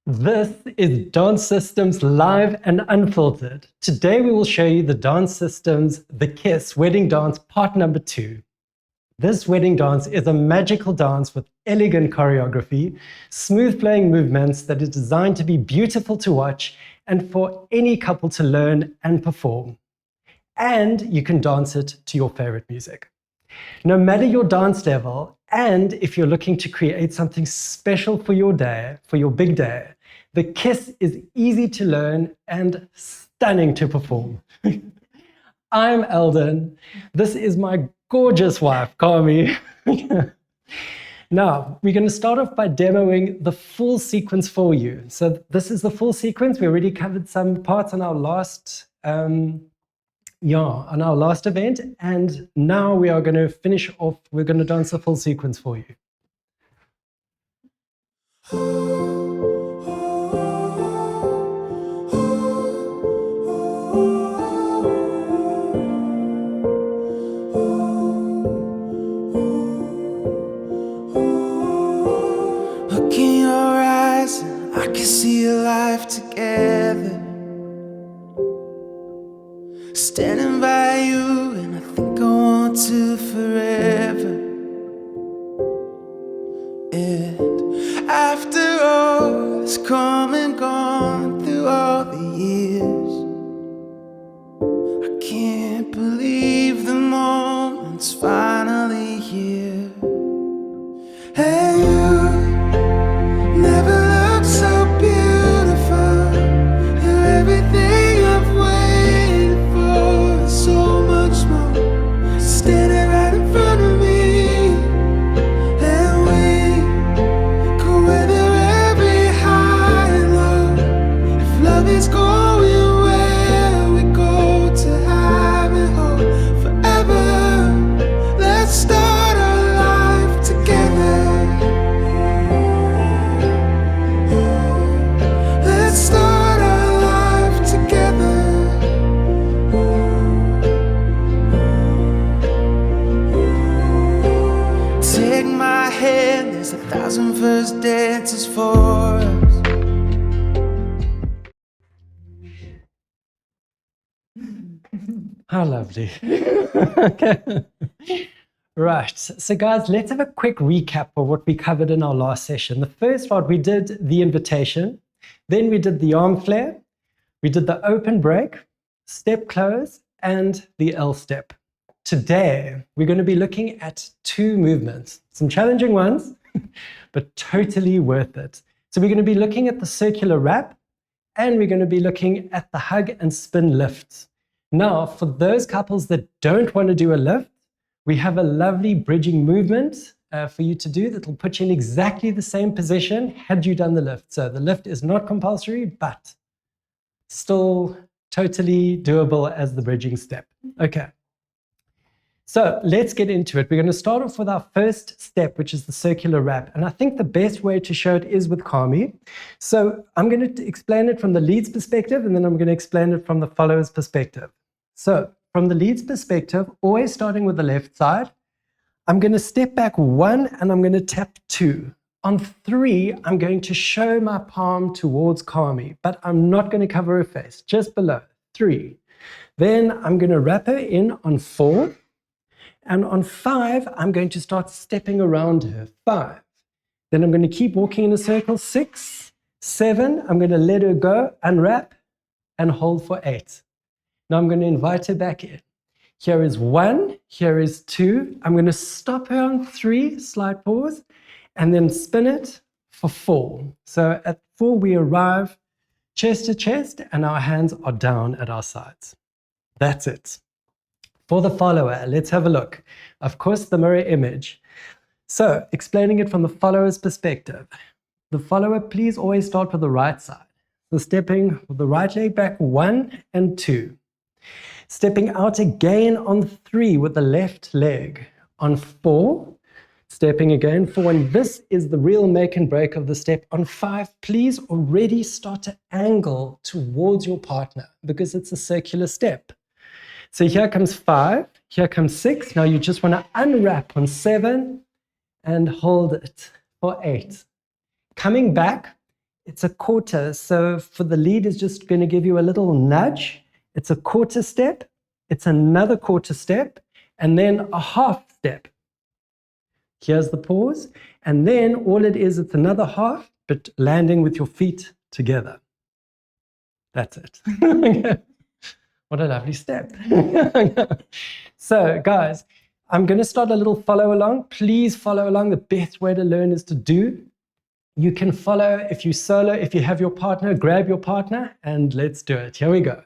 This is Dance Systems Live and Unfiltered. Today we will show you the Dance Systems The Kiss Wedding Dance Part Number 2. This wedding dance is a magical dance with elegant choreography, smooth flowing movements that is designed to be beautiful to watch and for any couple to learn and perform. And you can dance it to your favorite music. No matter your dance level, and if you're looking to create something special for your day, for your big day, the Kiss is easy to learn and stunning to perform. I'm Aldon. This is my gorgeous wife, Carmi. Now, we're going to start off by demoing the full sequence for you. So this is the full sequence. We already covered some parts on our last event, and now we are going to finish off. We're going to dance the full sequence for you. Look in your eyes, I can see a life together. Standing by you, and I think I want to forever. And after all that's come and gone through all the years, I can't believe the moment's finally here. And you never looked so beautiful. You're everything I've waited for, so much more, standing right in front of me. And we could weather every high and low. If love is going where we go to have it all forever, let's start our life together. Let's start our life together. Take my hand, there's 1,000 first dances for us. How lovely. Okay. Right, so guys, let's have a quick recap of what we covered in our last session. The first part, we did the invitation, then we did the arm flare, we did the open break, step close, and the L step. Today, we're going to be looking at two movements, some challenging ones, but totally worth it. So we're going to be looking at the circular wrap, and we're going to be looking at the hug and spin lifts. Now, for those couples that don't want to do a lift, we have a lovely bridging movement for you to do that will put you in exactly the same position had you done the lift. So the lift is not compulsory, but still totally doable as the bridging step. Okay. So let's get into it. We're going to start off with our first step, which is the circular wrap. And I think the best way to show it is with Carmi. So I'm going to explain it from the lead's perspective, and then I'm going to explain it from the follower's perspective. So from the lead's perspective, always starting with the left side, I'm going to step back 1 and I'm going to tap 2. On 3, I'm going to show my palm towards Carmi, but I'm not going to cover her face, just below. 3. Then I'm going to wrap her in on 4. And on 5, I'm going to start stepping around her. 5. Then I'm going to keep walking in a circle. 6, 7, I'm going to let her go, unwrap, and hold for 8. Now I'm going to invite her back in. Here is 1, here is 2. I'm going to stop her on 3, slight pause, and then spin it for 4. So at 4, we arrive chest to chest, and our hands are down at our sides. That's it. For the follower, let's have a look. Of course, the mirror image. So explaining it from the follower's perspective. The follower, please always start with the right side. So stepping with the right leg back 1 and 2. Stepping out again on 3 with the left leg. On 4, Stepping again. 4 and this is the real make and break of the step. On 5, please already start to angle towards your partner because it's a circular step. So here comes 5, here comes 6. Now you just want to unwrap on 7 and hold it for 8. Coming back, it's a quarter. So for the lead is just going to give you a little nudge. It's a quarter step, it's another quarter step, and then a half step. Here's the pause. And then all it is, it's another half, but landing with your feet together. That's it. What a lovely step. So guys, I'm going to start a little follow along. Please follow along. The best way to learn is to do. You can follow if you solo, if you have your partner, grab your partner, and let's do it. Here we go.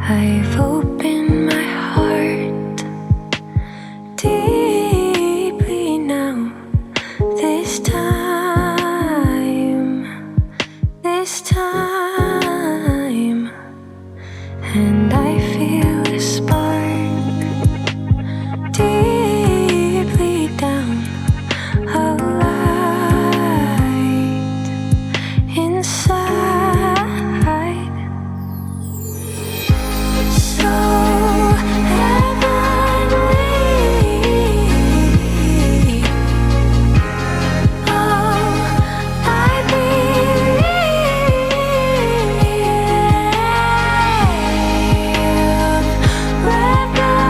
I've opened my heart deeply now. This time, and I feel a spark deeply down, a light inside. So heavenly, oh, I believe, reverie,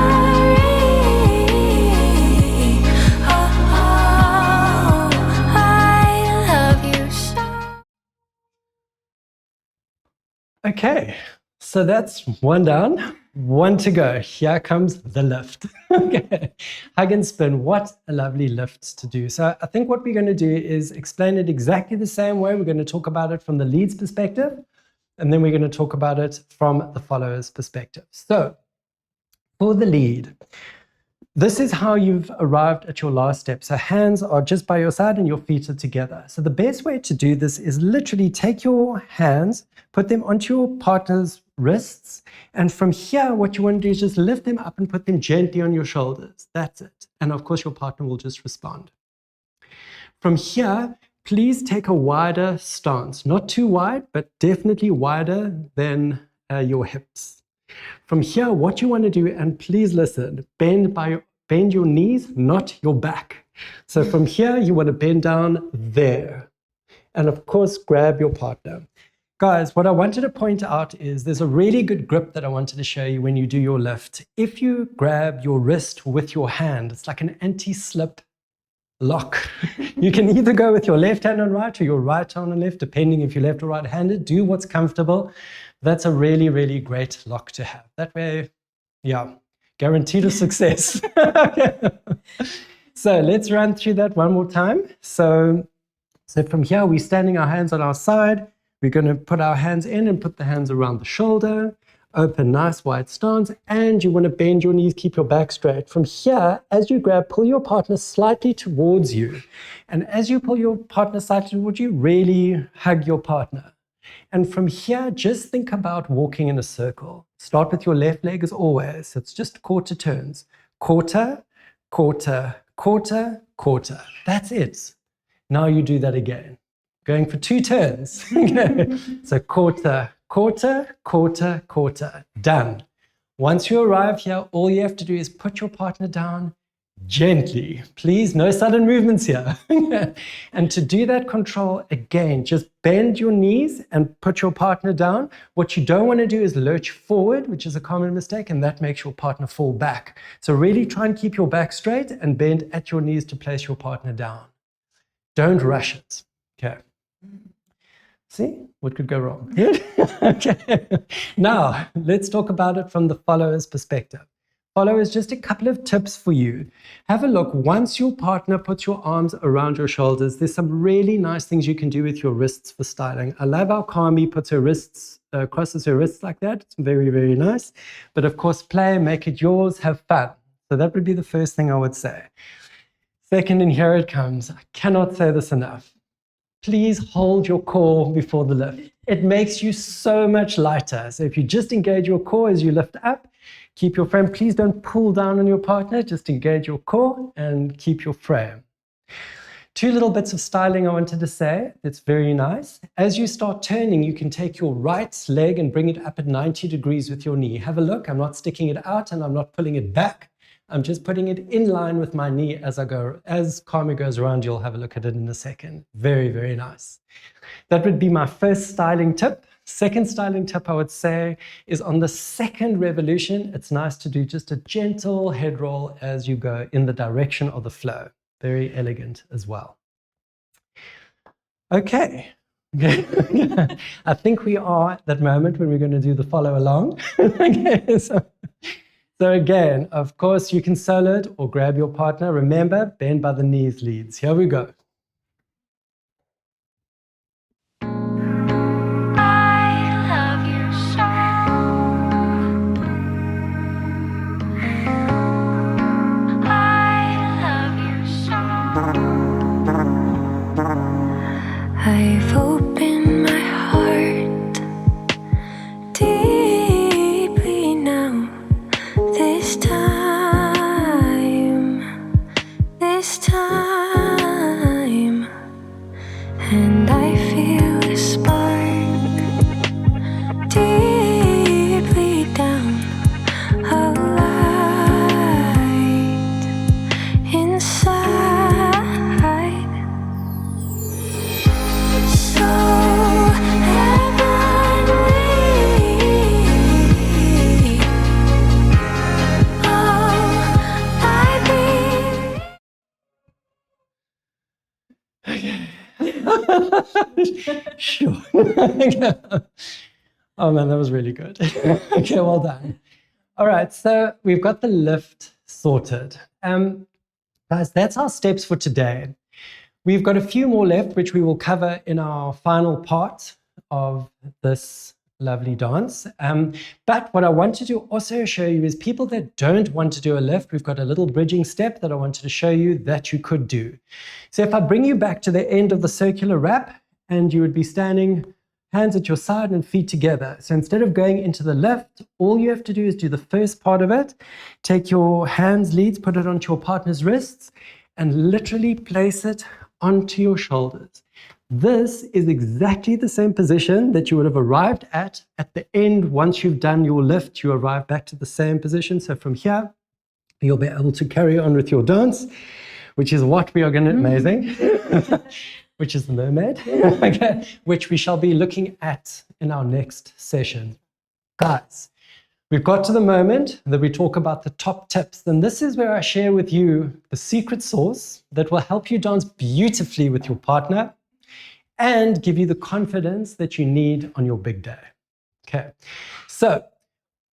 oh, I love you so. Okay, so that's one down, one to go. Here comes the lift. Okay, hug and spin. What a lovely lift to do. So I think what we're going to do is explain it exactly the same way. We're going to talk about it from the lead's perspective, and then we're going to talk about it from the follower's perspective. So for the lead, this is how you've arrived at your last step. So hands are just by your side and your feet are together. So the best way to do this is literally take your hands, put them onto your partner's wrists, and from here what you want to do is just lift them up and put them gently on your shoulders. That's it. And of course your partner will just respond. From here, please take a wider stance. Not too wide, but definitely wider than your hips. From here, what you want to do, and please listen, bend your knees, not your back. So from here, you want to bend down there. And of course, grab your partner. Guys, what I wanted to point out is there's a really good grip that I wanted to show you when you do your lift. If you grab your wrist with your hand, it's like an anti-slip lock. You can either go with your left hand on right or your right hand on left, depending if you're left or right-handed. Do what's comfortable. That's a really, really great lock to have. That way, yeah, guaranteed of success. Okay. So let's run through that one more time. So from here, we're standing our hands on our side. We're going to put our hands in and put the hands around the shoulder. Open, nice wide stance, and you want to bend your knees, keep your back straight. From here, as you grab, pull your partner slightly towards you. And as you pull your partner slightly towards you, really hug your partner. And from here, just think about walking in a circle. Start with your left leg as always. It's just quarter turns. Quarter, quarter, quarter, quarter. That's it. Now you do that again. Going for 2 turns. Okay. So quarter, quarter, quarter, quarter. Done. Once you arrive here, all you have to do is put your partner down gently. Please, no sudden movements here. And to do that control, again, just bend your knees and put your partner down. What you don't want to do is lurch forward, which is a common mistake, and that makes your partner fall back. So really try and keep your back straight and bend at your knees to place your partner down. Don't rush it. Okay. See, what could go wrong? Good. Okay. Now, let's talk about it from the follower's perspective. Followers, just a couple of tips for you. Have a look. Once your partner puts your arms around your shoulders, there's some really nice things you can do with your wrists for styling. I love how Carmi puts her wrists, crosses her wrists like that. It's very, very nice. But of course, play, make it yours, have fun. So that would be the first thing I would say. Second, and here it comes. I cannot say this enough. Please hold your core before the lift. It makes you so much lighter. So if you just engage your core as you lift up, keep your frame. Please don't pull down on your partner. Just engage your core and keep your frame. Two little bits of styling I wanted to say. That's very nice. As you start turning, you can take your right leg and bring it up at 90 degrees with your knee. Have a look. I'm not sticking it out and I'm not pulling it back. I'm just putting it in line with my knee as I go. As Carmi goes around, you'll have a look at it in a second. Very, very nice. That would be my first styling tip. Second styling tip I would say is on the second revolution, it's nice to do just a gentle head roll as you go in the direction of the flow. Very elegant as well. Okay. I think we are at that moment when we're going to do the follow along. Okay, so again, of course, you can solo it or grab your partner. Remember, bend by the knees leads. Here we go. I've opened my heart deeply now. This time, and I feel a spark deeply down, a light inside. So heavenly, oh, I Sure. Oh man, that was really good. Okay, well done. All right, so we've got the lift sorted. Guys, that's our steps for today. We've got a few more left, which we will cover in our final part of this lovely dance. But what I wanted to also show you is people that don't want to do a lift, we've got a little bridging step that I wanted to show you that you could do. So if I bring you back to the end of the circular wrap, and you would be standing hands at your side and feet together. So instead of going into the lift, all you have to do is do the first part of it. Take your hands leads, put it onto your partner's wrists, and literally place it onto your shoulders. This is exactly the same position that you would have arrived at the end. Once you've done your lift, you arrive back to the same position. So from here, you'll be able to carry on with your dance, which is what we are going to, amazing, which is the mermaid, okay, which we shall be looking at in our next session. Guys, we've got to the moment that we talk about the top tips, and this is where I share with you the secret sauce that will help you dance beautifully with your partner and give you the confidence that you need on your big day. Okay, so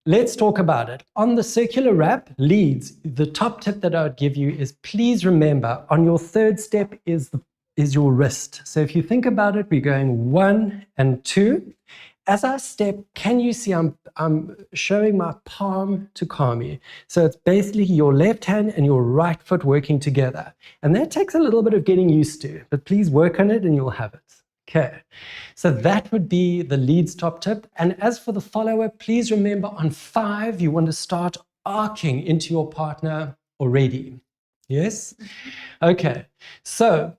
let's talk about it. On the circular wrap leads, the top tip that I would give you is please remember on your third step is your wrist. So if you think about it, we're going 1 and 2. As I step, can you see I'm showing my palm to Carmi? So it's basically your left hand and your right foot working together. And that takes a little bit of getting used to, but please work on it and you'll have it. Okay, so that would be the leads top tip. And as for the follower, please remember on 5, you want to start arcing into your partner already. Yes? Okay, so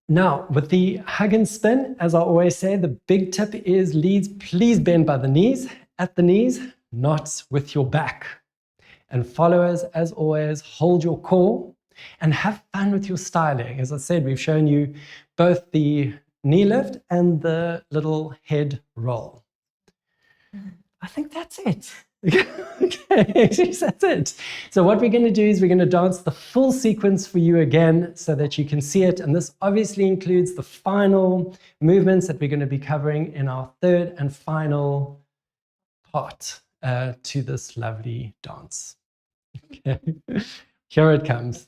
now, with the hug and spin, as I always say, the big tip is leads, please bend by the knees, at the knees, not with your back. And followers, as always, hold your core and have fun with your styling. As I said, we've shown you both the knee lift and the little head roll. I think that's it. Okay, that's it. So what we're going to do is we're going to dance the full sequence for you again so that you can see it. And this obviously includes the final movements that we're going to be covering in our third and final part to this lovely dance. Okay, here it comes.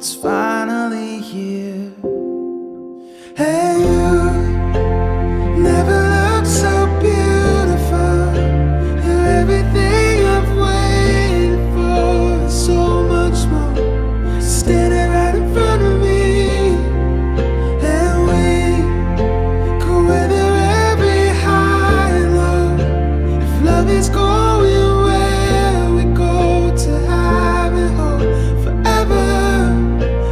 it's finally here. Hey, you never looked so beautiful. You're everything I've waited for, so much more. Standing right in front of me, and we could weather every high and low. If love is going where we go to have it all forever,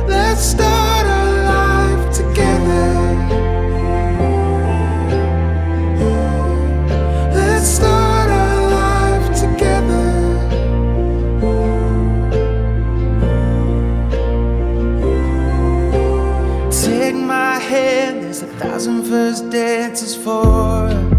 let's start our life together. Let's start our life together. Take my hand, there's 1,000 first dances for us.